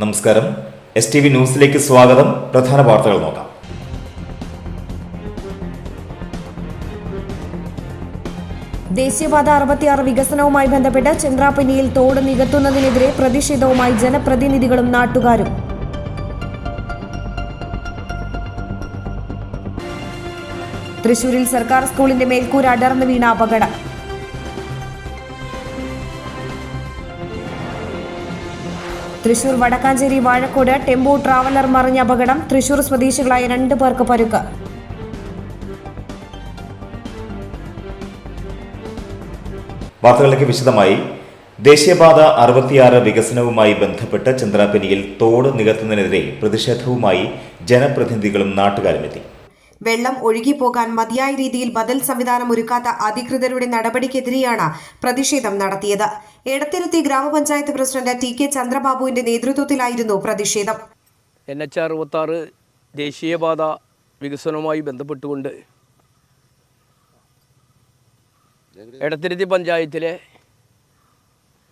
നമസ്കാരം. STV ന്യൂസിലേക്ക് സ്വാഗതം. പ്രധാന വാർത്തകൾ നോക്കാം. ദേശീയപാത 66 വികസനവുമായി ബന്ധപ്പെട്ട് ചന്ദ്രാപിന്നിയിൽ തോട് നികത്തുന്നതിനെതിരെ പ്രതിഷേധവുമായി ജനപ്രതിനിധികളും നാട്ടുകാരും. തൃശൂരിൽ സർക്കാർ സ്കൂളിന്റെ മേൽക്കൂര അടർന്നു വീണ അപകടം. തൃശൂർ വടക്കാഞ്ചേരി വാഴക്കോട് ടെമ്പോ ട്രാവലർ മറിഞ്ഞ അപകടം. തൃശൂർ സ്വദേശികളായ 2 പേർക്ക് പരുക്ക്. വാർത്തകളിലേക്ക് വിശദമായി. ദേശീയപാത 66 വികസനവുമായി ബന്ധപ്പെട്ട് ചന്ദ്രാപിന്നിയിൽ തോട് നികത്തുന്നതിനെതിരെ പ്രതിഷേധവുമായി ജനപ്രതിനിധികളും നാട്ടുകാരും എത്തി. വെള്ളം ഒഴുകിപ്പോകാൻ മതിയായ രീതിയിൽ ബദൽ സംവിധാനം ഒരുക്കാത്ത അധികൃതരുടെ നടപടിക്കെതിരെയാണ് പ്രതിഷേധം നടത്തിയത്. എടത്തിരുത്തി ഗ്രാമപഞ്ചായത്ത് പ്രസിഡന്റ് TK ചന്ദ്രബാബുവിന്റെ നേതൃത്വത്തിലായിരുന്നു പ്രതിഷേധം. NH 66 ദേശീയപാത വികസനവുമായി ബന്ധപ്പെട്ടുകൊണ്ട് എടത്തിരുത്തി പഞ്ചായത്തിലെ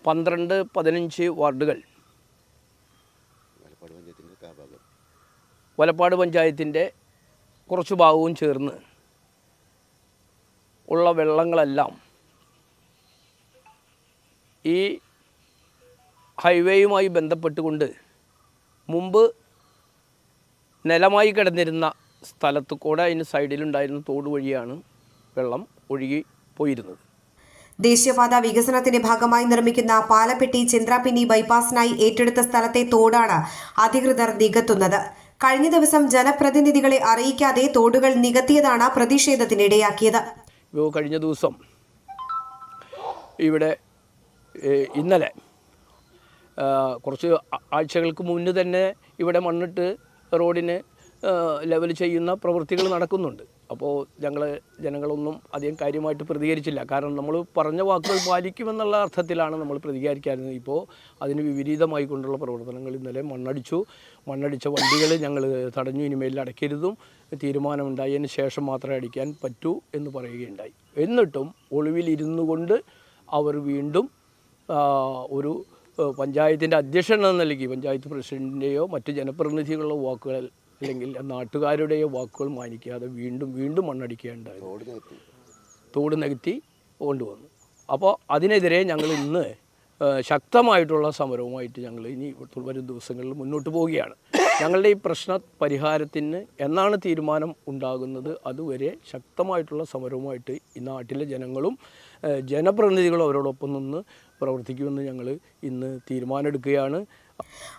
12-15 വാർഡുകൾ, വലപ്പാട് പഞ്ചായത്തിൻ്റെ കുറച്ച് ഭാഗവും ചേർന്ന് ഉള്ള വെള്ളങ്ങളെല്ലാം ഈ ഹൈവേയുമായി ബന്ധപ്പെട്ടുകൊണ്ട് മുമ്പ് നിലമായി കിടന്നിരുന്ന സ്ഥലത്ത് കൂടെ അതിന് സൈഡിലുണ്ടായിരുന്ന തോട് വഴിയാണ് വെള്ളം ഒഴുകി പോയിരുന്നത്. ദേശീയപാത വികസനത്തിന്റെ ഭാഗമായി നിർമ്മിക്കുന്ന പാലപ്പെട്ടി ചന്ദ്രാപിന്നി ബൈപ്പാസിനായി ഏറ്റെടുത്ത സ്ഥലത്തെ തോടാണ് അധികൃതർ നികത്തുന്നത്. കഴിഞ്ഞ ദിവസം ജനപ്രതിനിധികളെ അറിയിക്കാതെ തോടുകൾ നികത്തിയതാണ് പ്രതിഷേധത്തിനിടയാക്കിയത്. കഴിഞ്ഞ ദിവസം ഇവിടെ ഇന്നലെ കുറച്ച് ആഴ്ചകൾക്ക് മുന്നേ തന്നെ ഇവിടെ മണ്ണിട്ട് റോഡിന് ലെവൽ ചെയ്യുന്ന പ്രവൃത്തികൾ നടക്കുന്നുണ്ട്. അപ്പോൾ ജനങ്ങളൊന്നും അധികം കാര്യമായിട്ട് പ്രതികരിച്ചില്ല. കാരണം നമ്മൾ പറഞ്ഞ വാക്കുകൾ പാലിക്കുമെന്നുള്ള അർത്ഥത്തിലാണ് നമ്മൾ പ്രതികരിക്കാറുള്ളത്. ഇപ്പോൾ അതിന് വിപരീതമായി കൊണ്ടുള്ള പ്രവർത്തനങ്ങൾ ഇന്നലെ മണ്ണടിച്ച വണ്ടികൾ ഞങ്ങൾ തടഞ്ഞു. ഇനിമേൽ അടയ്ക്കരുതും തീരുമാനമുണ്ടായതിന് ശേഷം മാത്രമേ അടിക്കാൻ പറ്റൂ എന്ന് പറയുകയുണ്ടായി. എന്നിട്ടും ഒളിവിലിരുന്നു കൊണ്ട് അവർ വീണ്ടും ഒരു പഞ്ചായത്തിൻ്റെ അധ്യക്ഷൻ എന്ന നിലയ്ക്ക് പഞ്ചായത്ത് പ്രസിഡൻറ്റിൻ്റെയോ മറ്റ് ജനപ്രതിനിധികളുടെ വാക്കുകൾ അല്ലെങ്കിൽ നാട്ടുകാരുടെ വാക്കുകൾ മാനിക്കാതെ വീണ്ടും മണ്ണടിക്കുകയുണ്ടായിരുന്നു. തോട് നികത്തി കൊണ്ടുവന്നു. അപ്പോൾ അതിനെതിരെ ഞങ്ങൾ ഇന്ന് ശക്തമായിട്ടുള്ള സമരവുമായിട്ട് ഞങ്ങൾ ഇനി വരും ദിവസങ്ങളിൽ മുന്നോട്ട് പോവുകയാണ്. ഞങ്ങളുടെ ഈ പ്രശ്ന പരിഹാരത്തിന് എന്നാണ് തീരുമാനം ഉണ്ടാകുന്നത് അതുവരെ ശക്തമായിട്ടുള്ള സമരവുമായിട്ട് ഈ നാട്ടിലെ ജനങ്ങളും ജനപ്രതിനിധികളും അവരോടൊപ്പം നിന്ന് പ്രവർത്തിക്കുമെന്ന് ഞങ്ങൾ ഇന്ന് തീരുമാനമെടുക്കുകയാണ്.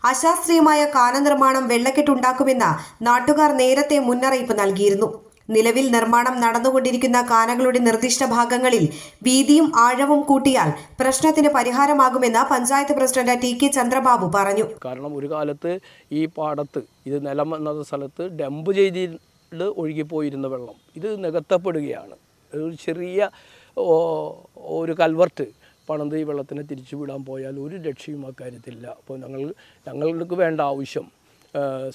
അശാസ്ത്രീയമായ കാന നിർമ്മാണം വെള്ളക്കെട്ടുണ്ടാക്കുമെന്ന് നാട്ടുകാർ നേരത്തെ മുന്നറിയിപ്പ് നൽകിയിരുന്നു. നിലവിൽ നിർമ്മാണം നടന്നുകൊണ്ടിരിക്കുന്ന കാനകളുടെ നിർദ്ദിഷ്ട ഭാഗങ്ങളിൽ വീതിയും ആഴവും കൂട്ടിയാൽ പ്രശ്നത്തിന് പരിഹാരമാകുമെന്ന് പഞ്ചായത്ത് പ്രസിഡന്റ് TK ചന്ദ്രബാബു പറഞ്ഞു. കാരണം ഒരു കാലത്ത് ഈ പാടത്ത് ഇത് നിലം എന്ന സ്ഥലത്ത് ഡംപ് ചെയ്ത് ഒഴുകിപ്പോയിരുന്ന വെള്ളം ഇത് നികത്തപ്പെടുകയാണ്. ഒരു ചെറിയ ഒരു കൽവർട്ട് പണിത് ഈ വെള്ളത്തിനെ തിരിച്ചു വിടാൻ പോയാൽ ഒരു രക്ഷയും അക്കാര്യത്തില്ല. അപ്പോൾ ഞങ്ങൾക്ക് വേണ്ട ആവശ്യം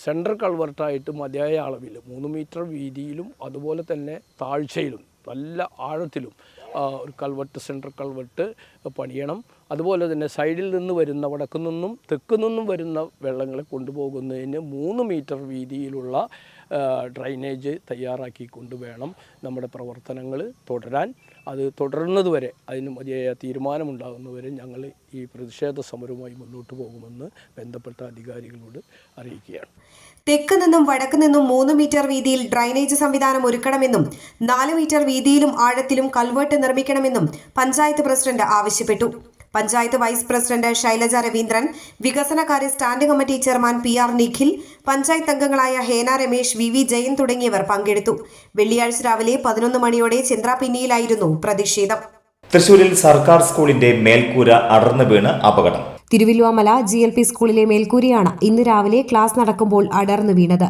സെൻട്രൽ കൾവർട്ടായിട്ട് മതിയായ അളവിൽ 3 മീറ്റർ വീതിയിലും അതുപോലെ തന്നെ താഴ്ചയിലും നല്ല ആഴത്തിലും ഒരു കൾവർട്ട്, സെൻട്രൽ കൾവർട്ട് പണിയണം. അതുപോലെ തന്നെ സൈഡിൽ നിന്ന് വരുന്ന വടക്കു നിന്നും തെക്കു നിന്നും വരുന്ന വെള്ളങ്ങളെ കൊണ്ടുപോകുന്നതിന് 3 മീറ്റർ വീതിയിലുള്ള ഡ്രൈനേജ് തയ്യാറാക്കിക്കൊണ്ട് വേണം നമ്മുടെ പ്രവർത്തനങ്ങൾ തുടരാൻ. അത് തുടരുന്നതുവരെ അതിന് മതിയായ തീരുമാനമുണ്ടാകുന്നതുവരെ ഞങ്ങൾ ഈ പ്രതിഷേധ സമരവുമായി മുന്നോട്ട് പോകുമെന്ന് ബന്ധപ്പെട്ട അധികാരികളോട് അറിയിക്കുകയാണ്. തെക്ക് നിന്നും വടക്ക് നിന്നും 3 മീറ്റർ വീതിയിൽ ഡ്രൈനേജ് സംവിധാനം ഒരുക്കണമെന്നും 4 മീറ്റർ വീതിയിലും ആഴത്തിലും കൾവേർട്ട് നിർമ്മിക്കണമെന്നും പഞ്ചായത്ത് പ്രസിഡന്റ് ആവശ്യപ്പെട്ടു. പഞ്ചായത്ത് വൈസ് പ്രസിഡന്റ് ശൈലജ രവീന്ദ്രൻ, വികസനകാര്യ standing committee chairman PR Nikhil, panchayat അംഗങ്ങളായ ഹേന രമേശ്, VV ജയൻ തുടങ്ങിയവർ പങ്കെടുത്തു. വെള്ളിയാഴ്ച രാവിലെ 11 മണിയോടെ ചന്ദ്രാപിന്നിയിലായിരുന്നു പ്രതിഷേധം. തൃശൂരിൽ സർക്കാർ സ്കൂളിന്റെ മേൽക്കൂര അടർന്നു വീണ് അപകടം. തിരുവല്ലുവാമല GLP സ്കൂളിലെ മേൽക്കൂരയാണ് ഇന്ന് രാവിലെ ക്ലാസ് നടക്കുമ്പോൾ അടർന്നു വീണത്.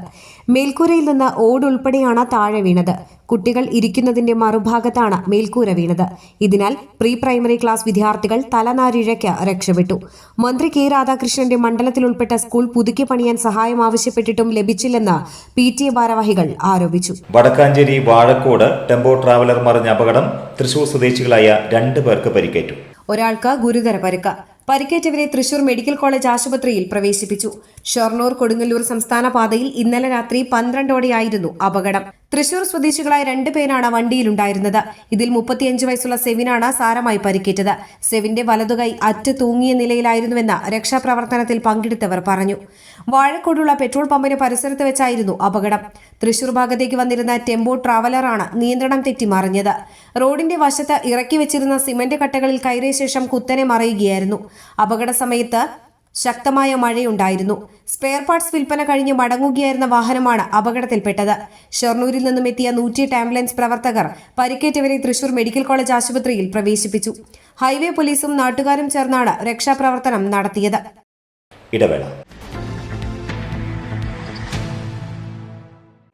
മേൽക്കൂരയിൽ നിന്ന് ഓട് ഉൾപ്പെടെയാണ് താഴെ വീണത്. കുട്ടികൾ ഇരിക്കുന്നതിന്റെ മറുഭാഗത്താണ് മേൽക്കൂര വീണത്. ഇതിനാൽ പ്രീ പ്രൈമറി ക്ലാസ് വിദ്യാർത്ഥികൾ തലനാരിഴയ്ക്ക് രക്ഷപ്പെട്ടു. മന്ത്രി K രാധാകൃഷ്ണന്റെ മണ്ഡലത്തിൽ ഉൾപ്പെട്ട സ്കൂൾ പുതുക്കി പണിയാൻ സഹായം ആവശ്യപ്പെട്ടിട്ടും ലഭിച്ചില്ലെന്ന് PTA ഭാരവാഹികൾ ആരോപിച്ചു. വടക്കാഞ്ചേരി വാഴക്കോട് ടെമ്പോ ട്രാവലർ മറിഞ്ഞ അപകടം. തൃശൂർ സ്വദേശികളായ 2 പേർക്ക് പരിക്കേറ്റു. ഒരാൾക്ക് ഗുരുതര പരിക്ക്. പരിക്കേറ്റവരെ തൃശൂർ മെഡിക്കൽ കോളേജ് ആശുപത്രിയിൽ പ്രവേശിപ്പിച്ചു. ഷൊർണൂർ കൊടുങ്ങല്ലൂർ സംസ്ഥാന പാതയിൽ ഇന്നലെ രാത്രി 12ഓടെയായിരുന്നു അപകടം. തൃശൂർ സ്വദേശികളായ 2 പേരാണ് വണ്ടിയിലുണ്ടായിരുന്നത്. ഇതിൽ 35 വയസ്സുള്ള സെവിനാണ് സാരമായി പരിക്കേറ്റത്. സെവിന്റെ വലതുകൈ അറ്റ് തൂങ്ങിയ നിലയിലായിരുന്നുവെന്ന് രക്ഷാപ്രവർത്തനത്തിൽ പങ്കെടുത്തവർ പറഞ്ഞു. വാഴക്കോടുള്ള പെട്രോൾ പമ്പിന് പരിസരത്ത് വെച്ചായിരുന്നു അപകടം. തൃശൂർ ഭാഗത്തേക്ക് വന്നിരുന്ന ടെമ്പോ ട്രാവലറാണ് നിയന്ത്രണം തെറ്റി മറിഞ്ഞത്. റോഡിന്റെ വശത്ത് ഇറക്കി വെച്ചിരുന്ന സിമന്റ് കട്ടകളിൽ കയറിയ ശേഷം കുത്തനെ മറിയുകയായിരുന്നു. അപകട സമയത്ത് ശക്തമായ മഴയുണ്ടായിരുന്നു. സ്പെയർ പാർട്സ് വിൽപ്പന കഴിഞ്ഞ് മടങ്ങുകയായിരുന്ന വാഹനമാണ് അപകടത്തിൽപ്പെട്ടത്. ഷൊർണൂരിൽ നിന്നും എത്തിയ 108 ആംബുലൻസ് പ്രവർത്തകർ പരിക്കേറ്റവരെ തൃശൂർ മെഡിക്കൽ കോളേജ് ആശുപത്രിയിൽ പ്രവേശിപ്പിച്ചു. ഹൈവേ പോലീസും നാട്ടുകാരും ചേർന്നാണ് രക്ഷാപ്രവർത്തനം നടത്തിയത്. ഇടവേള.